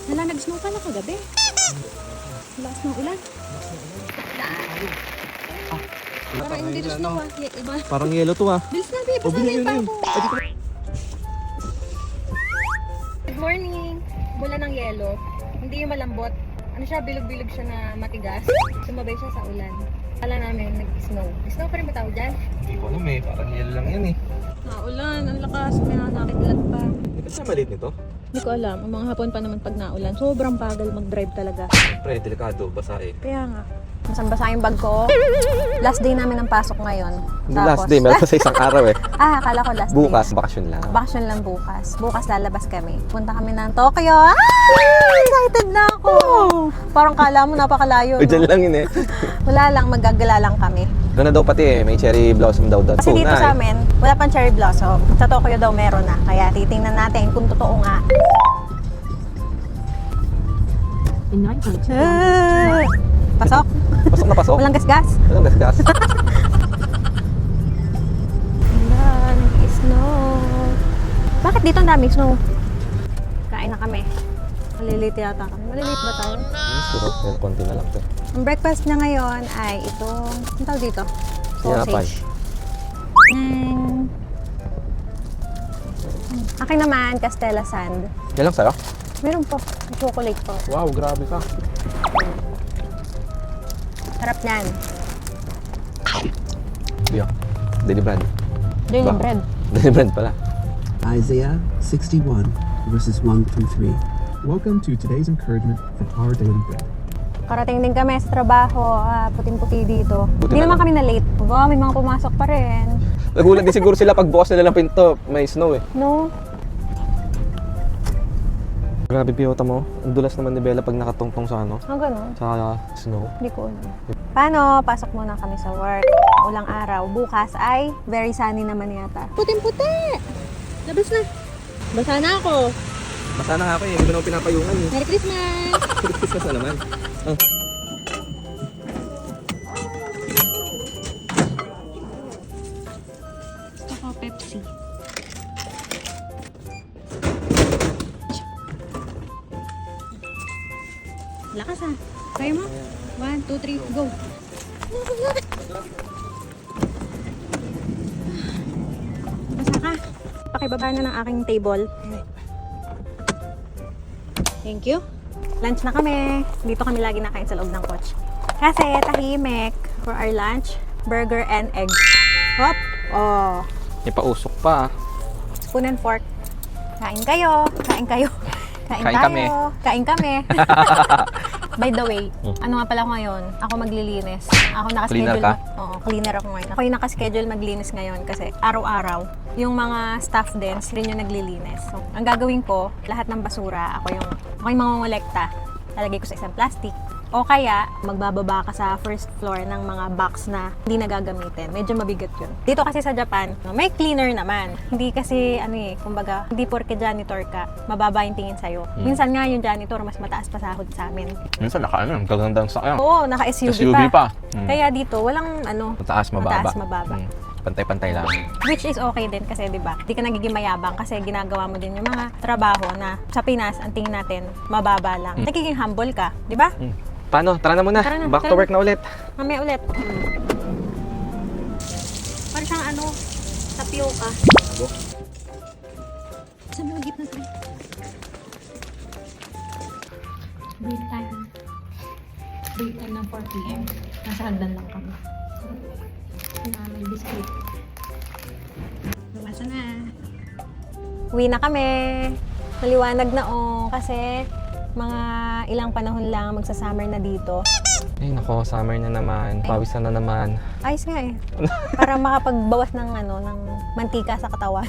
Wala, nag-snow pala kagabi. Lakas ng ulan. Parang hindi to snow ah. Iba. Parang yellow to ah. Bilis na, babe. Basta na yung ako. Good morning. Bulan ng yelo. Hindi yung malambot. Ano siya, bilog-bilog siya na matigas. Sumabay siya sa ulan. Kala namin nag-snow. Snow pa rin ba tawag dyan? Hindi ko alam eh. Parang yellow lang yan eh. Ulan, ang lakas. May nakakitlat pa. Hindi ka siya maliit nito? Hindi ko alam. Ang mga hapon pa naman pag naulan. Sobrang bagal mag-drive talaga. Siyempre, delikado. Basa eh. Kaya nga. Masang-basa yung bag ko. Last day namin ng pasok ngayon. Hindi last day. Meron pa sa isang araw eh. Akala ko last day. Bukas, bakasyon lang. Bakasyon lang bukas. Bukas lalabas kami. Punta kami ng Tokyo. Excited na ako! Parang kala mo napakalayo. O, dyan lang yun eh. Wala lang, magagala lang kami. Doon na daw pati eh. May cherry blossom daw doon. Kasi dito sa amin, wala pang cherry blossom. Sa Tokyo daw meron na. Kaya titingnan natin kung totoo nga. Pasok? Pasok na pasok. Walang gasgas? Walang gasgas. Wala, nag-snow. Bakit dito ang daming snow? Kain na kami. Malilate yata kami. Malilate ba tayo? Siguro, konti na lang to. Ang breakfast niya ngayon ay itong, ano tawag dito? Tinapay. Akin naman, Castella Sand. Yan lang sa'yo? Meron po. May chocolate po. Wow, grabe ka. Sarap niyan. Diyan. Daily brand. Daily Ba? bread. Daily brand pala. Isaiah 61, verses 1 through 3. Welcome to today's encouragement from Our Daily Bread. Karating din kami sa trabaho. Puting-puti dito. Buti Hindi na naman lang. kami na late. Wow, may mga pumasok pa rin. Nagulat din siguro sila pag bukas nila ng pinto. May snow eh. No? Grabe piyota mo. Ang dulas naman ni Bella pag nakatungtong sa ano. Ang ganun. Sa snow. Hindi ko alam. Paano? Pasok muna kami sa work. Ulang araw. Bukas ay very sunny naman yata. Puting-puti! Labas na. Basa na ako. Basta na nga ako eh. Hindi mo naman pinapayungan eh. Merry Christmas! Christmas na naman. Oh. Gusto ko Pepsi. Lakas ah. Kaya mo? 1, 2, 3, go! Basa ka. Pakibaba na ng aking table. Thank you. Lunch na kami. Dito kami lagi nakain sa loob ng coach. Kasi tahimik for our lunch. Burger and egg. Hop! Oh. May pausok pa. Spoon and fork. Kain kayo. Kain kayo. Kain Kain tayo. kami. Kain kami. By the way, ano nga pala ako ngayon? Ako maglilinis. Ako nakaschedule. Cleaner ka? Oo, cleaner ako ngayon. Ako yung nakaschedule maglinis ngayon kasi araw-araw. Yung mga staff din, sila yung naglilinis. So, ang gagawin ko, lahat ng basura, ako yung mangongolekta. Lalagay ko sa isang plastic. O kaya, magbababa ka sa first floor ng mga box na hindi nagagamitin. Medyo mabigat yun. Dito kasi sa Japan, may cleaner naman. Hindi kasi, kumbaga, hindi porke janitor ka, mababa yung tingin sa'yo. Minsan nga yung janitor, mas mataas pa sahod sa amin. Minsan ang gagandang sakyan. Oo, naka-SUV SUV pa. Kaya dito, walang Mataas, mababa. mataas, mababa. Pantay-pantay lang. Which is okay din kasi, di ba? Di ka nagiging mayabang kasi ginagawa mo din yung mga trabaho na sa Pinas, ang tingin natin, mababa lang. Nagiging humble ka, di ba? Paano? Tara na muna. Tara na, Back tara to work na ulit. Mamaya ulit. Parang siyang tapioca. Sa mga gitna tayo. Break time. Break time ng 4 p.m. Nasa hagdan lang kami. May biscuit. Lumasa na. Uwi na kami. Maliwanag na kasi mga ilang panahon lang magsa-summer na dito. Ay nako, summer na naman. Pawisan na naman. Ayos nga eh. Para makapagbawas ng ng mantika sa katawan.